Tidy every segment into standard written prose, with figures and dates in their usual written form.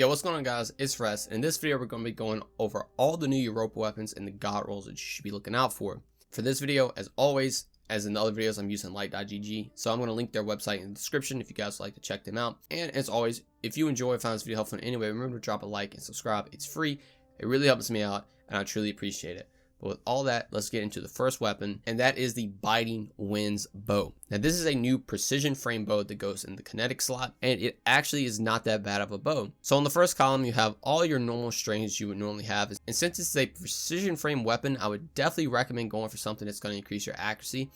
Yo, what's going on, guys? It's Rest, and in this video we're going to be going over all the new Europa weapons and the god rolls that you should be looking out for. For this video, as always, as in the other videos, I'm using light.gg, so I'm going to link their website in the description if you guys would like to check them out. And as always, if you enjoy and found this video helpful in any way, remember to drop a like and subscribe. It's free, it really helps me out, and I truly appreciate it. But with all that, let's get into the first weapon, and that is the Biting Winds bow. Now this is a new precision frame bow that goes in the kinetic slot, and it actually is not that bad of a bow. So on the first column you have all your normal strings you would normally have, and since it's a precision frame weapon, I would definitely recommend going for something that's going to increase your accuracy.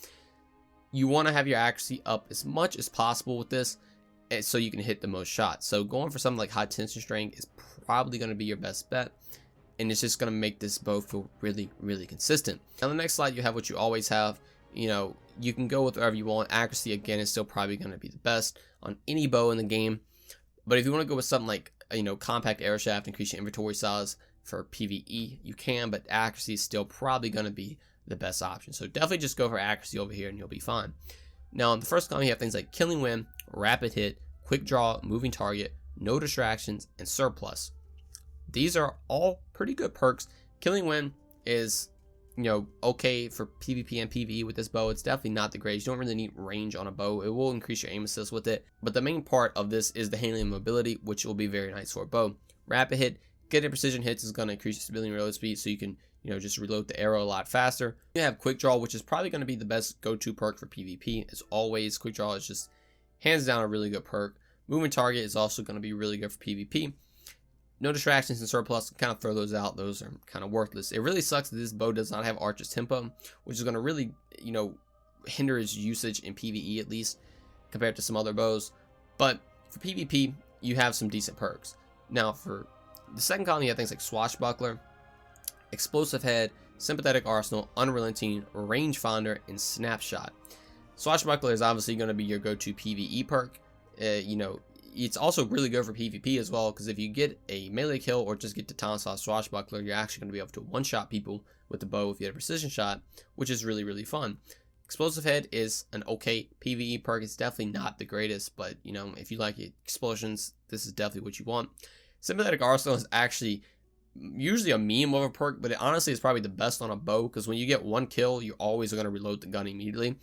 You want to have your accuracy up as much as possible with this, so you can hit the most shots. So going for something like high tension string is probably going to be your best bet, and it's just going to make this bow feel really consistent. On the next slide you have what you always have. You know, you can go with whatever you want. Accuracy again is still probably going to be the best on any bow in the game, but if you want to go with something like, you know, compact arrow shaft, increase your inventory size for PvE, you can, but accuracy is still probably going to be the best option. So definitely just go for accuracy over here and you'll be fine. Now on the first column you have things like killing wind, rapid hit, quick draw, moving target, no distractions, and surplus. These are all pretty good perks. Killing wind is, you know, okay for PvP and PvE with this bow. It's definitely not the greatest. You don't really need range on a bow. It will increase your aim assist with it, but the main part of this is the handling and mobility, which will be very nice for a bow. Rapid hit, getting precision hits is going to increase your stability and reload speed, so you can, you know, just reload the arrow a lot faster. You have quick draw, which is probably going to be the best go-to perk for PvP. As always, quick draw is just hands down a really good perk. Moving target is also going to be really good for PvP. No distractions and surplus, kind of throw those out. Those are kind of worthless. It really sucks that this bow does not have Archer's Tempo, which is going to really, you know, hinder its usage in PvE at least compared to some other bows. But for PvP, you have some decent perks. Now for the second column, you have things like Swashbuckler, Explosive Head, Sympathetic Arsenal, Unrelenting, Rangefinder, and Snapshot. Swashbuckler is obviously going to be your go-to PvE perk. You know, it's also really good for PvP as well, because if you get a melee kill or just get to Tonsai Swashbuckler, you're actually going to be able to one-shot people with the bow if you had a precision shot, which is really fun. Explosive Head is an okay PvE perk. It's definitely not the greatest, but, you know, if you like explosions, this is definitely what you want. Sympathetic Arsenal is actually usually a meme of a perk, but it honestly is probably the best on a bow, because when you get one kill, you're always going to reload the gun immediately.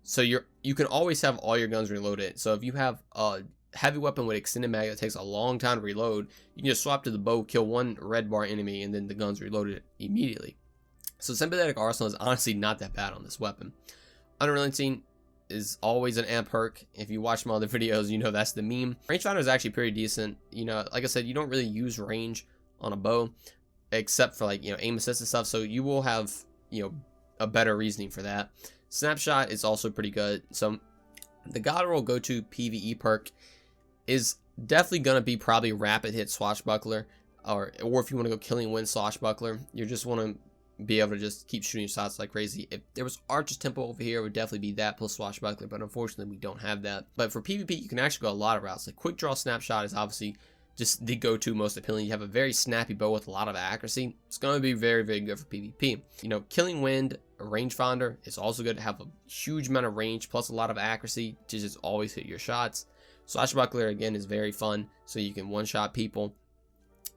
So you can always have all your guns reloaded. So if you have a heavy weapon with extended mag that takes a long time to reload, you can just swap to the bow, kill one red bar enemy, and then the gun's reloaded immediately. So Sympathetic Arsenal is honestly not that bad on this weapon. Unrelenting is always an amp perk. If you watch my other videos, you know that's the meme. Rangefinder is actually pretty decent. You know, like I said, you don't really use range on a bow except for, like, you know, aim assist and stuff, so you will have, you know, a better reasoning for that. Snapshot is also pretty good. So the god roll go-to PvE perk is definitely going to be probably rapid hit Swashbuckler, or if you want to go killing wind Swashbuckler. You just want to be able to just keep shooting shots like crazy. If there was Archer's Tempo over here, it would definitely be that plus Swashbuckler, but unfortunately we don't have that. But for PvP, you can actually go a lot of routes. Like quick draw Snapshot is obviously just the go-to most appealing. You have a very snappy bow with a lot of accuracy. It's going to be very good for PvP. You know, killing wind, a rangefinder is also good to have a huge amount of range plus a lot of accuracy to just always hit your shots. Swashbuckler again is very fun, so you can one-shot people.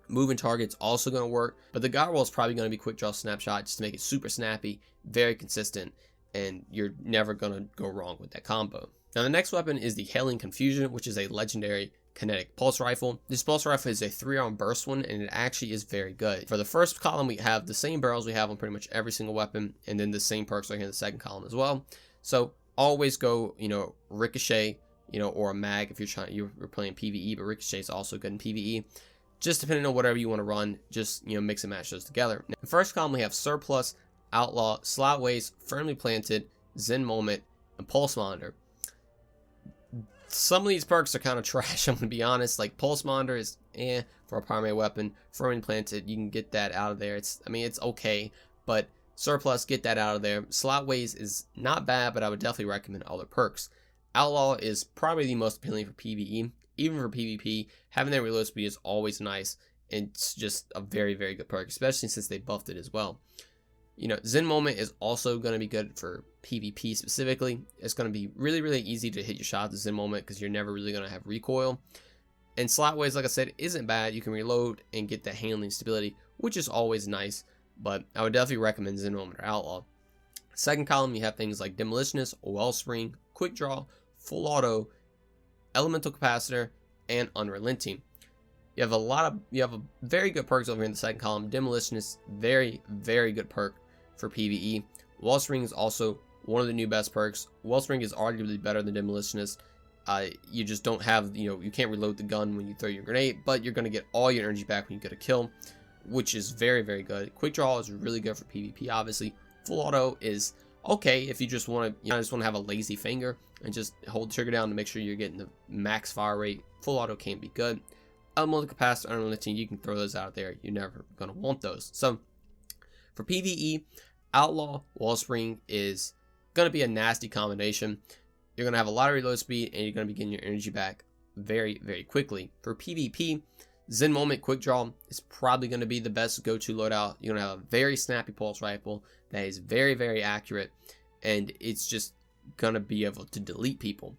Moving target's also going to work, but the god roll is probably going to be quick draw Snapshot just to make it super snappy, very consistent, and you're never going to go wrong with that combo. Now the next weapon is the Hailing Confusion, which is a legendary kinetic pulse rifle. This pulse rifle is a 3-round burst one, and it actually is very good. For the first column, we have the same barrels we have on pretty much every single weapon, and then the same perks are here in the second column as well. So always go, you know, ricochet, you know, or a mag if you're playing PvE, but ricochet is also good in PvE. Just depending on whatever you want to run, just, you know, mix and match those together. Now, the first column we have Surplus, Outlaw, Slot Waste, Firmly Planted, Zen Moment, and Pulse Monitor. Some of these perks are kind of trash, I'm going to be honest. Like Pulse Monitor is for a primary weapon. Firmly Planted, you can get that out of there. It's okay, but Surplus, get that out of there. Slot Waste is not bad, but I would definitely recommend other perks. Outlaw is probably the most appealing for PvE. Even for PvP, having that reload speed is always nice. It's just a very good perk, especially since they buffed it as well. You know, Zen Moment is also going to be good for PvP specifically. It's going to be really easy to hit your shots with Zen Moment because you're never really going to have recoil. And slotways, like I said, isn't bad. You can reload and get that handling stability, which is always nice, but I would definitely recommend Zen Moment or Outlaw. Second column, you have things like Demolitionist, Wellspring, Quick Draw, Full Auto, Elemental Capacitor, and Unrelenting. You have a very good perks over here in the second column. Demolitionist, very, very good perk for PvE. Wellspring is also one of the new best perks. Wellspring is arguably better than Demolitionist. You just don't have, you can't reload the gun when you throw your grenade, but you're going to get all your energy back when you get a kill, which is very, very good. Quick Draw is really good for PvP, obviously. Full Auto is okay if you just want to, have a lazy finger and just hold the trigger down to make sure you're getting the max fire rate. Full Auto can be good. Elemental Capacitor, Unrelenting, you can throw those out there. You're never going to want those. So, for PvE, Outlaw, Wellspring is going to be a nasty combination. You're going to have a lot of reload speed, and you're going to be getting your energy back very, very quickly. For PvP, Zen Moment Quick Draw is probably going to be the best go-to loadout. You're going to have a very snappy pulse rifle that is very, very accurate, and it's just going to be able to delete people.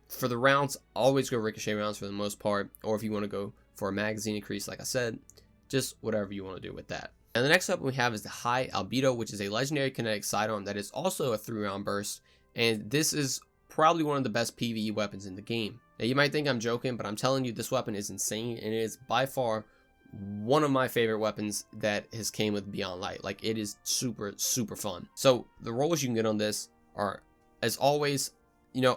For the rounds, always go ricochet rounds for the most part, or if you want to go for a magazine increase, like I said, just whatever you want to do with that. And the next weapon we have is the High Albedo, which is a legendary kinetic sidearm that is also a 3-round burst, and this is probably one of the best PvE weapons in the game. Now you might think I'm joking, but I'm telling you this weapon is insane, and it is by far one of my favorite weapons that has came with Beyond Light. Like, it is super, super fun. So the rolls you can get on this are, as always,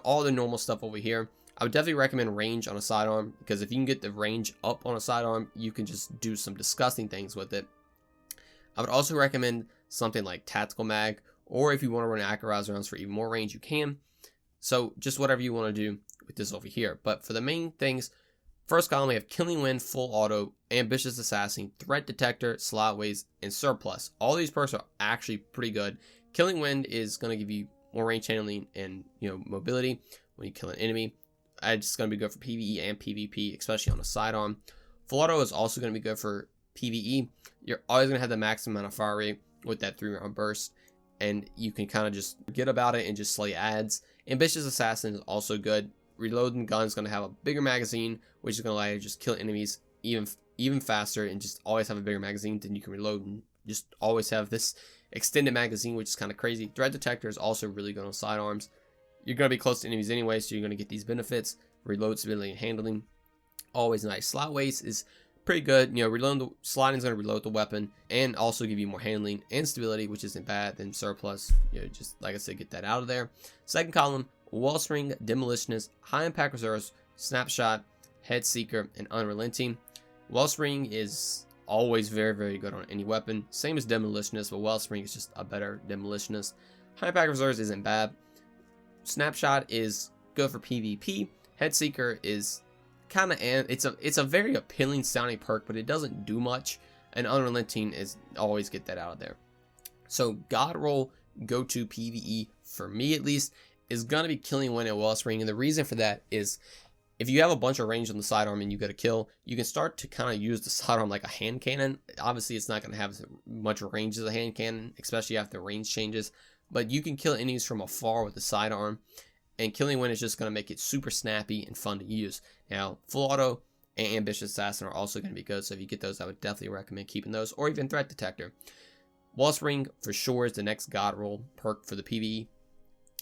all the normal stuff over here. I would definitely recommend range on a sidearm, because if you can get the range up on a sidearm, you can just do some disgusting things with it. I would also recommend something like Tactical Mag, or if you want to run Accurate rounds for even more range, you can. So just whatever you want to do with this over here. But for the main things, first column we have Killing Wind, Full Auto, Ambitious Assassin, Threat Detector, Slotways, and Surplus. All these perks are actually pretty good. Killing Wind is going to give you more range handling and mobility when you kill an enemy. It's going to be good for PvE and PvP, especially on a sidearm. Full Auto is also going to be good for PvE. You're always going to have the maximum amount of fire rate with that 3-round burst, and you can kind of just forget about it and just slay ads. Ambitious Assassin is also good. Reloading gun is going to have a bigger magazine, which is going to allow you to just kill enemies even faster, and just always have a bigger magazine. Then you can reload and just always have this extended magazine, which is kind of crazy. Threat Detector is also really good on sidearms. You're going to be close to enemies anyway, so you're going to get these benefits. Reload stability and handling, always nice. Slotways is pretty good. Sliding is going to reload the weapon and also give you more handling and stability, which isn't bad. Then Surplus, just like I said, get that out of there. Second column, Wellspring, Demolitionist, High Impact Reserves, Snapshot, Head Seeker, and Unrelenting. Wellspring is always very, very good on any weapon. Same as Demolitionist, but Wellspring is just a better Demolitionist. High Impact Reserves isn't bad. Snapshot is good for PvP. Head Seeker is kind of, it's a very appealing sounding perk, but it doesn't do much. And Unrelenting is always get that out of there. So God roll go-to PvE for me at least is gonna be Killing Wind and Wellspring, and the reason for that is if you have a bunch of range on the sidearm and you get a kill, you can start to kind of use the sidearm like a hand cannon. Obviously, it's not going to have as much range as a hand cannon, especially after range changes, but you can kill enemies from afar with the sidearm, and Killing Wind is just going to make it super snappy and fun to use. Now, Full Auto and Ambitious Assassin are also going to be good, so if you get those, I would definitely recommend keeping those, or even Threat Detector. Wellspring, for sure, is the next God roll perk for the PvE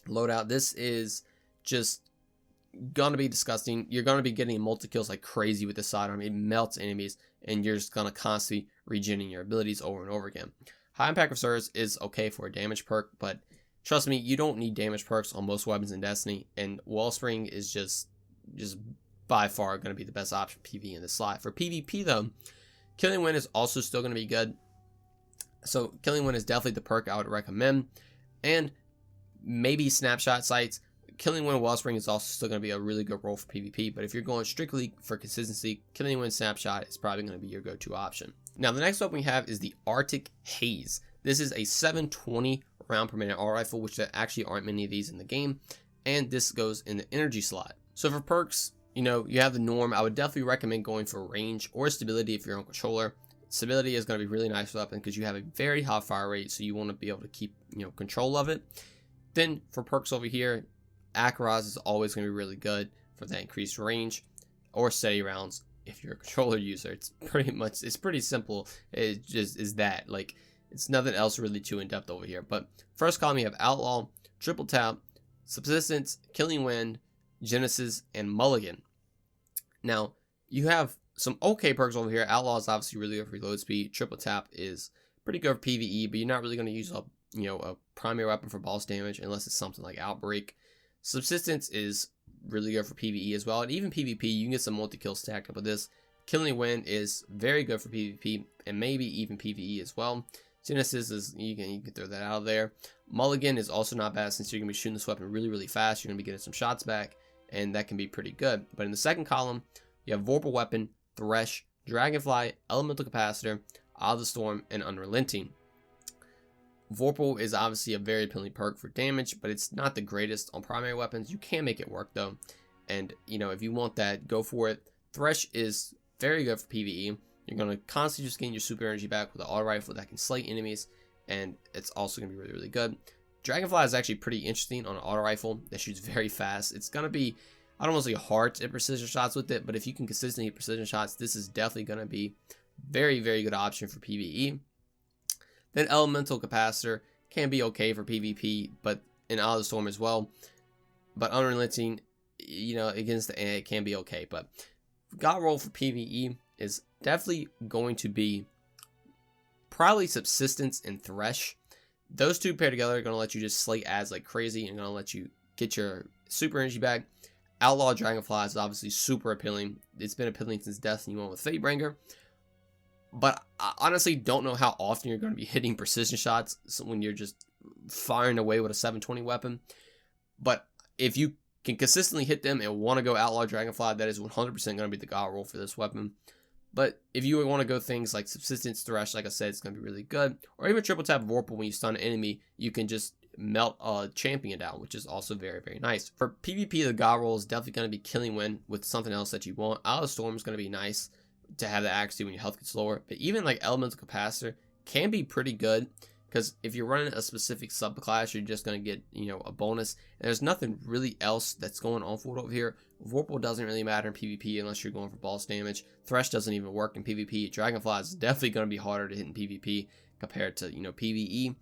loadout. This is just gonna be disgusting. You're gonna be getting multi-kills like crazy with the sidearm. It melts enemies, and you're just gonna constantly regening your abilities over and over again. High Impact Reserves is okay for a damage perk, but trust me, you don't need damage perks on most weapons in Destiny, and Wellspring is just by far gonna be the best option for PvE in this slot. For PvP though, Killing Wind is also still gonna be good. So Killing Wind is definitely the perk I would recommend, and maybe Snapshot Sights. Killing Wind Wellspring is also still going to be a really good role for PvP, but if you're going strictly for consistency, Killing Wind Snapshot is probably going to be your go-to option. Now, the next weapon we have is the Arctic Haze. This is a 720 round per minute auto rifle, which there actually aren't many of these in the game, and this goes in the energy slot. So for perks, you have the norm. I would definitely recommend going for range or stability if you're on controller. Stability is going to be really nice for weapon because you have a very high fire rate, so you want to be able to keep control of it. Then for perks over here, Akaraz is always going to be really good for that increased range. or steady rounds if you're a controller user. It's pretty simple. It just is that, like, it's nothing else really too in-depth over here. But first column, you have Outlaw, Triple Tap, Subsistence, Killing Wind, Genesis, and Mulligan. Now, you have some okay perks over here. Outlaw is obviously really good for reload speed. Triple Tap is pretty good for PvE, but you're not really going to use a primary weapon for boss damage unless it's something like Outbreak. Subsistence is really good for PvE as well, and even PvP, you can get some multi-kills stacked up with this. Killing Wind is very good for PvP and maybe even PvE as well. Genesis is, you can throw that out of there. Mulligan is also not bad since you're going to be shooting this weapon really, really fast. You're going to be getting some shots back, and that can be pretty good. But in the second column, you have Vorpal Weapon, Thresh, Dragonfly, Elemental Capacitor, Eye of the Storm, and Unrelenting. Vorpal is obviously a very appealing perk for damage, but it's not the greatest on primary weapons. You can make it work though, and if you want that, go for it. Thresh is very good for PvE. You're going to constantly just gain your super energy back with an auto rifle that can slay enemies, and it's also going to be really, really good. Dragonfly is actually pretty interesting on an auto rifle that shoots very fast. It's going to be, I don't want to say hard to hit precision shots with it, but if you can consistently hit precision shots, this is definitely going to be very, very good option for PvE. Then Elemental Capacitor can be okay for PvP, but in Eye of the Storm as well. But Unrelenting, against the AI, it can be okay. But God roll for PvE is definitely going to be probably Subsistence and Thresh. Those two paired together are going to let you just slay ads like crazy and going to let you get your super energy back. Outlaw Dragonfly is obviously super appealing. It's been appealing since Destiny 1 with Fatebringer. But I honestly don't know how often you're going to be hitting precision shots when you're just firing away with a 720 weapon. But if you can consistently hit them and want to go Outlaw Dragonfly, that is 100% going to be the god roll for this weapon. But if you want to go things like Subsistence, Thresh, like I said, it's going to be really good. Or even Triple Tap Vorpal, when you stun an enemy, you can just melt a champion down, which is also very, very nice. For PvP, the god roll is definitely going to be Killing Wind with something else that you want. Eye of the Storm is going to be nice to have the accuracy when your health gets lower. But even like Elemental Capacitor can be pretty good, because if you're running a specific subclass, you're just going to get, a bonus. And there's nothing really else that's going on for it over here. Vorpal doesn't really matter in PvP unless you're going for boss damage. Thresh doesn't even work in PvP. Dragonfly is definitely going to be harder to hit in PvP compared to, PvE.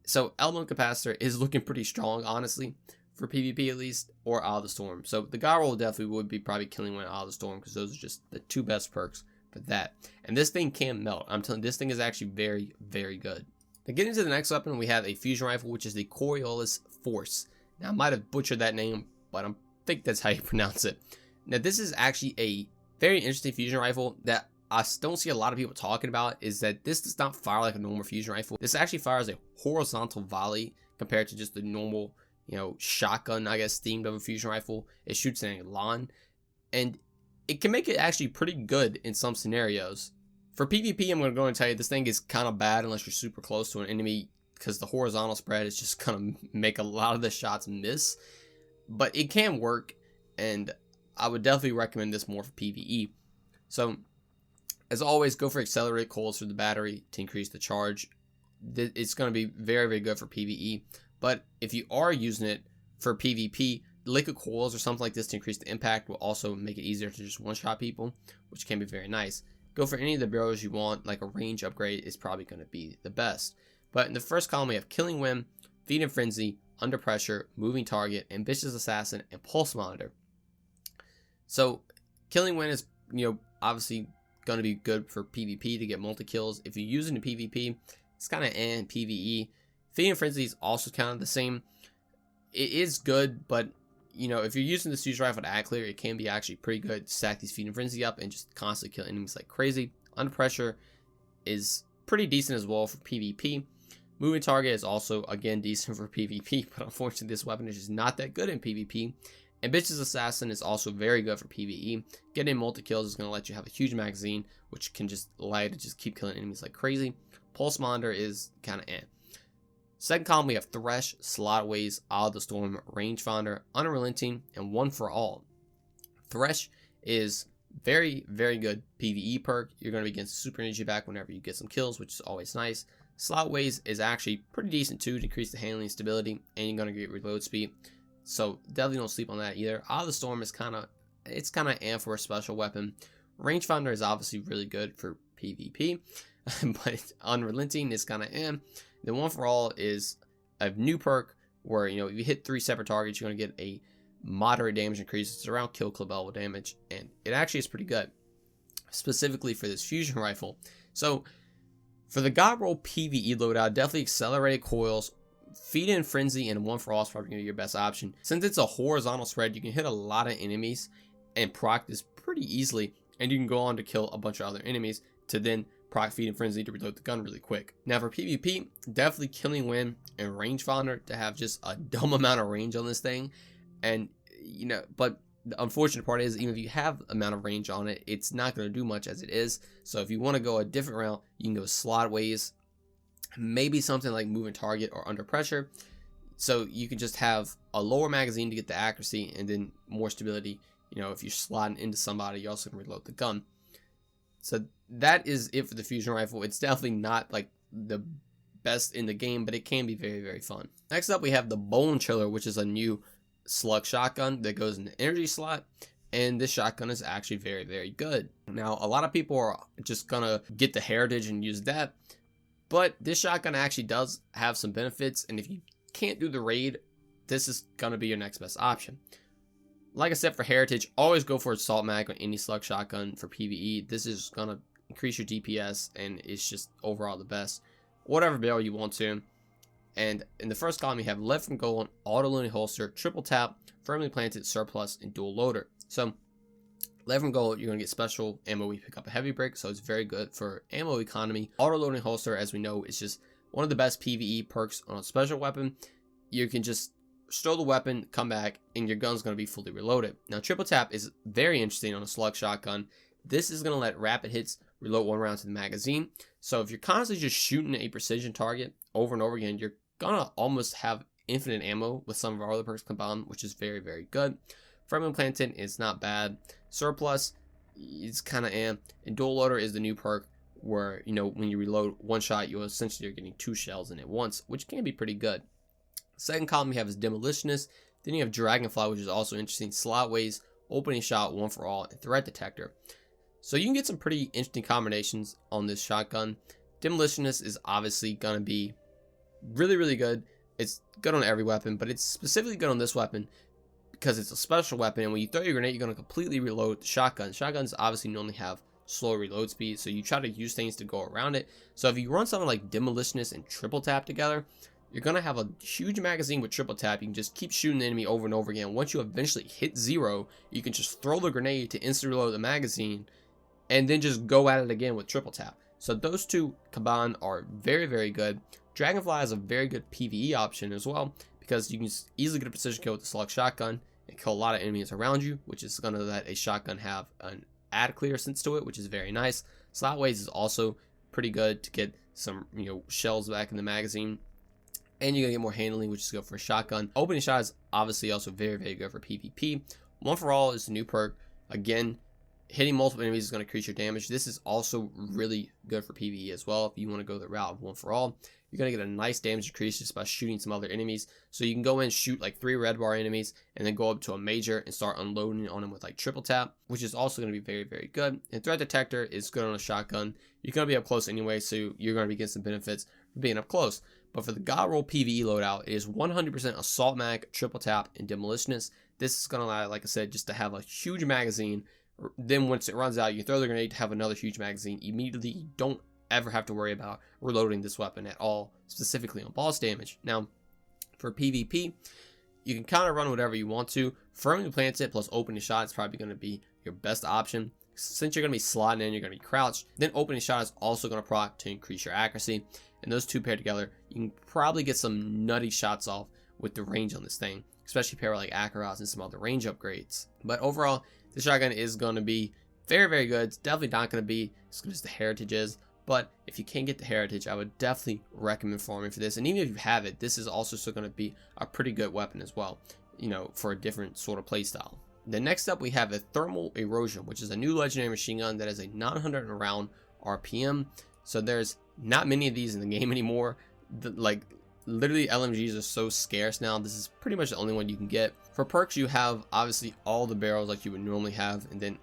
So Elemental Capacitor is looking pretty strong, honestly, for PvP at least, or Eye of the Storm. So the god roll definitely would be probably Killing Wind, Eye of the Storm, because those are just the two best perks for that. And this thing can melt. I'm telling you, this thing is actually very, very good. Now getting to the next weapon, we have a fusion rifle, which is the Coriolis Force. Now I might have butchered that name, but I think that's how you pronounce it. Now this is actually a very interesting fusion rifle that I don't see a lot of people talking about, is that this does not fire like a normal fusion rifle. This actually fires a horizontal volley compared to just the normal, shotgun, I guess, themed of a fusion rifle. It shoots an elan, and it can make it actually pretty good in some scenarios. For PvP, I'm going to go and tell you this thing is kind of bad unless you're super close to an enemy, because the horizontal spread is just going to make a lot of the shots miss. But it can work, and I would definitely recommend this more for PvE. So, as always, go for accelerate coils through the battery to increase the charge. It's going to be very, very good for PvE. But if you are using it for PvP, liquid coils or something like this to increase the impact will also make it easier to just one-shot people, which can be very nice. Go for any of the barrels you want, like a range upgrade is probably going to be the best. But in the first column, we have Killing Wind, Feed and Frenzy, Under Pressure, Moving Target, Ambitious Assassin, and Pulse Monitor. So Killing Wind is, obviously going to be good for PvP to get multi-kills. If you're using the PvP, it's kind of in PvE. Feed and Frenzy is also kind of the same. It is good, but if you're using the Siege Rifle to act clear, it can be actually pretty good to stack these Feed and Frenzy up and just constantly kill enemies like crazy. Under Pressure is pretty decent as well for PvP. Moving Target is also, again, decent for PvP, but unfortunately this weapon is just not that good in PvP. Ambitious Assassin is also very good for PvE. Getting multi-kills is going to let you have a huge magazine, which can just allow you to just keep killing enemies like crazy. Pulse Monitor is kind of Second column, we have Thresh, Slotways, Eye of the Storm, Rangefinder, Unrelenting, and One for All. Thresh is very, very good PvE perk. You're going to be getting super energy back whenever you get some kills, which is always nice. Slotways is actually pretty decent too to increase the handling stability, and you're going to get reload speed. So definitely don't sleep on that either. Eye of the Storm is kind of it's kind of for a special weapon. Rangefinder is obviously really good for PvP, but Unrelenting is kind of The One for All is a new perk where, you know, if you hit 3 separate targets, you're going to get a moderate damage increase. It's around kill clip level damage, and it actually is pretty good, specifically for this fusion rifle. So for the God Roll PvE loadout, definitely Accelerated Coils, Feed in Frenzy, and One for All is probably going to be your best option. Since it's a horizontal spread, you can hit a lot of enemies and proc this pretty easily, and you can go on to kill a bunch of other enemies to then proc Feed in Frenzy to reload the gun really quick. Now for PvP, definitely Killing Wind and Rangefinder to have just a dumb amount of range on this thing. And, you know, but the unfortunate part is, even if you have amount of range on it, it's not going to do much as it is. So if you want to go a different route, you can go slotways, maybe something like Moving Target or Under Pressure. So you can just have a lower magazine to get the accuracy and then more stability. You know, if you're slotting into somebody, you also can reload the gun. So that is it for the fusion rifle. It's definitely not like the best in the game, but it can be very, very fun. Next up, we have the Bonechiller, which is a new slug shotgun that goes in the energy slot. And this shotgun is actually very, very good. Now, a lot of people are just gonna get the heritage and use that, but this shotgun actually does have some benefits. And if you can't do the raid, this is gonna be your next best option. Like I said, for heritage, always go for assault mag on any slug shotgun for PvE. This is gonna increase your DPS, and it's just overall the best. Whatever barrel you want to. And in the first column, you have Left from Goal on auto loading holster, triple tap, firmly planted, surplus, and dual loader. So Left from Goal, you're gonna get special ammo when you pick up a heavy brick, so it's very good for ammo economy. Auto loading holster, as we know, is just one of the best PvE perks on a special weapon. You can just stow the weapon, come back, and your gun's going to be fully reloaded. Now, triple tap is very interesting on a slug shotgun. This is going to let rapid hits reload 1 round to the magazine. So if you're constantly just shooting a precision target over and over again, you're going to almost have infinite ammo with some of our other perks combined, which is very, very good. Firmly planted is not bad. Surplus is kind of and dual loader is the new perk where, you know, when you reload one shot, you're getting 2 shells in at once, which can be pretty good. Second column you have is Demolitionist. Then you have Dragonfly, which is also interesting. Slotways, Opening Shot, One for All, and Threat Detector. So you can get some pretty interesting combinations on this shotgun. Demolitionist is obviously going to be really, really good. It's good on every weapon, but it's specifically good on this weapon because it's a special weapon. And when you throw your grenade, you're going to completely reload the shotgun. Shotguns obviously normally have slow reload speed, so you try to use things to go around it. So if you run something like Demolitionist and triple tap together, you're going to have a huge magazine with triple tap. You can just keep shooting the enemy over and over again. Once you eventually hit 0, you can just throw the grenade to instantly reload the magazine and then just go at it again with triple tap. So those two combined are very, very good. Dragonfly is a very good PvE option as well because you can just easily get a precision kill with the slug shotgun and kill a lot of enemies around you, which is going to let a shotgun have an add clear sense to it, which is very nice. Slotways is also pretty good to get some, you know, shells back in the magazine. And you're going to get more handling, which is good for a shotgun. Opening Shot is obviously also very, very good for PvP. One for All is the new perk. Again, hitting multiple enemies is going to increase your damage. This is also really good for PvE as well. If you want to go the route of One for All, you're going to get a nice damage increase just by shooting some other enemies. So you can go in and shoot like 3 red bar enemies and then go up to a major and start unloading on them with like triple tap, which is also going to be very, very good. And Threat Detector is good on a shotgun. You're going to be up close anyway, so you're going to be getting some benefits for being up close. But for the God Roll PvE loadout, it is 100% Assault Mag, Triple Tap, and Demolitionist. This is going to allow, like I said, just to have a huge magazine. Then once it runs out, you throw the grenade to have another huge magazine. Immediately, you don't ever have to worry about reloading this weapon at all, specifically on boss damage. Now, for PvP, you can kind of run whatever you want to. Firmly Planted plus Opening Shot is probably going to be your best option. Since you're going to be slotting in, you're going to be crouched. Then Opening Shot is also going to proc to increase your accuracy. And those two paired together, you can probably get some nutty shots off with the range on this thing, especially paired with like Akaras and some other range upgrades. But overall, the shotgun is going to be very, very good. It's definitely not going to be as good as the Heritage is. But if you can't get the Heritage, I would definitely recommend farming for this. And even if you have it, this is also still going to be a pretty good weapon as well, you know, for a different sort of playstyle. Then next up, we have a Thermal Erosion, which is a new legendary machine gun that has a 900 round RPM. So there's not many of these in the game anymore. Like Literally, LMGs are so scarce now. This is pretty much the only one you can get. For perks, you have obviously all the barrels like you would normally have, and then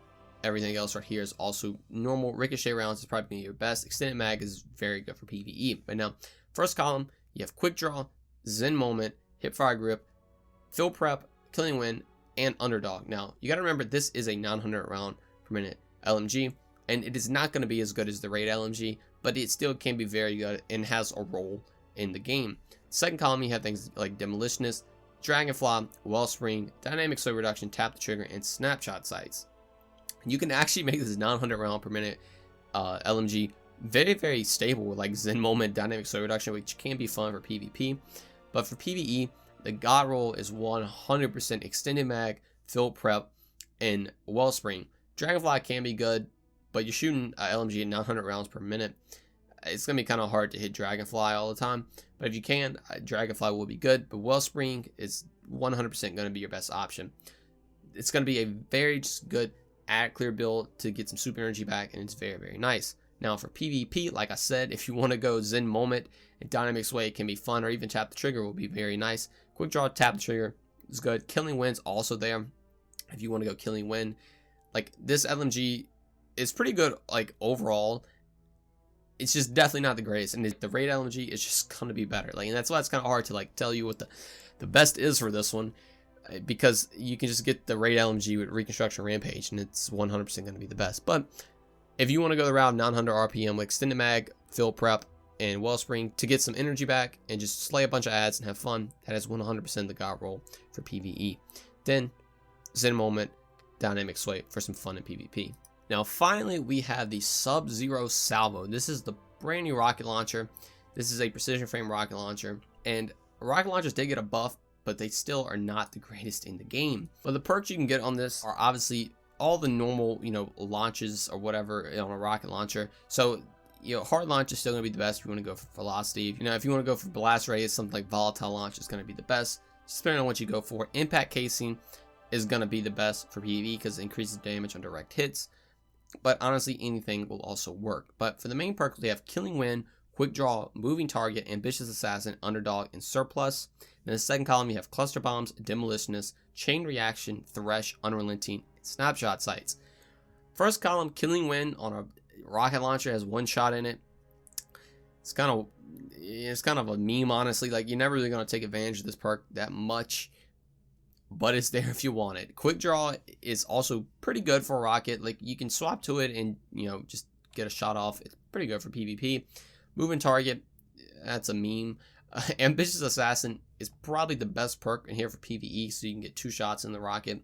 everything else right here is also normal. Ricochet rounds is probably your best. Extended mag is very good for PvE. But now, first column, you have quick draw, Zen moment, hipfire grip, fill prep, killing wind, and underdog. Now, you got to remember this is a 900 round per minute LMG, and it is not going to be as good as the raid LMG, but it still can be very good and has a role in the game. Second column, you have things like Demolitionist, Dragonfly, Wellspring, Dynamic Sway Reduction, Tap the Trigger, and Snapshot Sights. You can actually make this 900 round per minute LMG very, very stable with like Zen Moment, Dynamic Sway Reduction, which can be fun for PvP. But for PvE, the God roll is 100% extended mag, fill prep, and Wellspring. Dragonfly can be good, but you're shooting LMG at 900 rounds per minute. It's going to be kind of hard to hit Dragonfly all the time, but if you can, Dragonfly will be good, but Wellspring is 100% going to be your best option. It's going to be a very just good add clear build to get some super energy back, and it's very, very nice. Now for PvP, like I said, if you want to go Zen Moment and Dynamic Sway, it can be fun, or even Tap the Trigger will be very nice. Quick Draw, Tap the Trigger is good. Killing Wind's also there if you want to go Killing Wind. Like, this LMG is pretty good, like, overall. It's just definitely not the greatest, and the raid LMG is just going to be better. Like, and that's why it's kind of hard to, like, tell you what the best is for this one, because you can just get the raid LMG with Reconstruction Rampage, and it's 100% going to be the best. But if you want to go the route of 900 RPM with Extended Mag, Fill Prep, and Wellspring to get some energy back and just slay a bunch of ads and have fun, that is 100% the God roll for PvE. Then, Zen Moment, Dynamic Sway for some fun in PvP. Now finally, we have the Subzero Salvo. This is the brand new rocket launcher. This is a precision frame rocket launcher, and rocket launchers did get a buff, but they still are not the greatest in the game. But the perks you can get on this are obviously all the normal, launches or whatever on a rocket launcher. So, hard launch is still going to be the best if you want to go for velocity. If you want to go for blast radius, something like volatile launch is going to be the best, just depending on what you go for. Impact casing is going to be the best for PvE because it increases damage on direct hits. But honestly, anything will also work. But for the main perks, we have Killing Wind, Quick Draw, Moving Target, Ambitious Assassin, Underdog, and Surplus. In the second column, you have Cluster Bombs, Demolitionist, Chain Reaction, Thresh, Unrelenting, and Snapshot Sights. First column, Killing Wind on a rocket launcher has one shot in it. It's kind of a meme, honestly. Like, you're never really going to take advantage of this perk that much, but it's there if you want it. Quick Draw is also pretty good for a rocket. Like, you can swap to it and, just get a shot off. It's pretty good for PvP. Moving Target, that's a meme. Ambitious Assassin is probably the best perk in here for PvE, so you can get 2 shots in the rocket,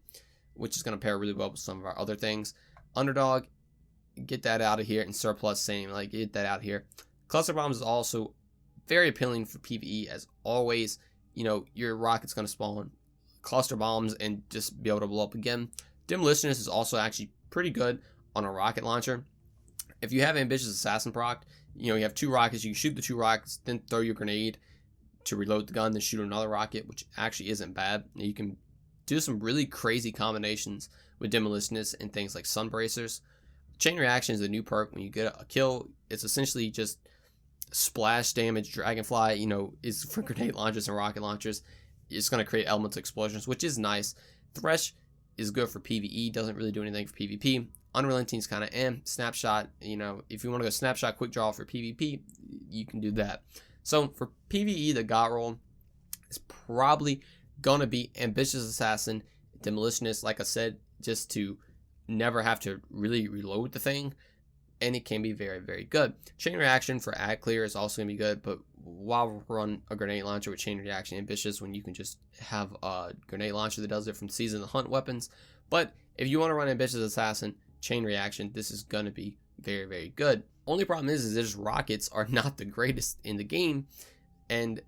which is going to pair really well with some of our other things. Underdog, get that out of here, and Surplus, same, like, get that out of here. Cluster Bombs is also very appealing for PvE, as always. Your rocket's going to spawn cluster bombs and just be able to blow up again. Demolitionist is also actually pretty good on a rocket launcher. If you have Ambitious Assassin proc, you have 2 rockets, you can shoot the 2 rockets, then throw your grenade to reload the gun, then shoot another rocket, which actually isn't bad. You can do some really crazy combinations with Demolitionists and things like Sunbracers. Chain Reaction is a new perk. When you get a kill, it's essentially just splash damage. Dragonfly, is for grenade launchers and rocket launchers. It's going to create elemental explosions, which is nice. Thresh is good for PvE, doesn't really do anything for PvP. Unrelenting is kind of Snapshot, if you want to go Snapshot Quick Draw for PvP, you can do that. So for PvE, the God roll is probably going to be Ambitious Assassin, Demolitionist, like I said, just to never have to really reload the thing, and it can be very, very good. Chain Reaction for ad clear is also going to be good, but while we're on a grenade launcher with Chain Reaction Ambitious, when you can just have a grenade launcher that does it from Season to Hunt weapons. But if you want to run Ambitious Assassin, Chain Reaction, this is going to be very, very good. Only problem is just rockets are not the greatest in the game, and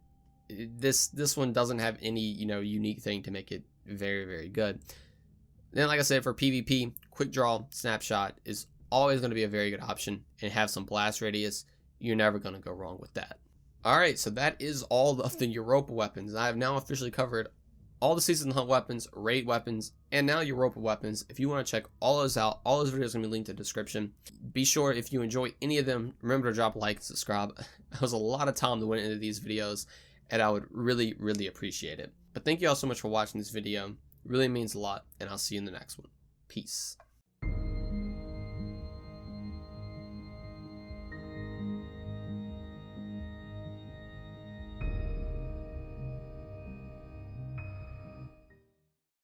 this one doesn't have any unique thing to make it very, very good. Then, like I said, for PvP, Quick Draw, Snapshot is always going to be a very good option, and have some blast radius. You're never going to go wrong with that. Alright, so that is all of the Europa weapons. I have now officially covered all the Season Hunt weapons, raid weapons, and now Europa weapons. If you want to check all those out, all those videos are going to be linked in the description. Be sure, if you enjoy any of them, remember to drop a like and subscribe. That was a lot of time that went into these videos, and I would really, really appreciate it. But thank you all so much for watching this video. It really means a lot, and I'll see you in the next one. Peace.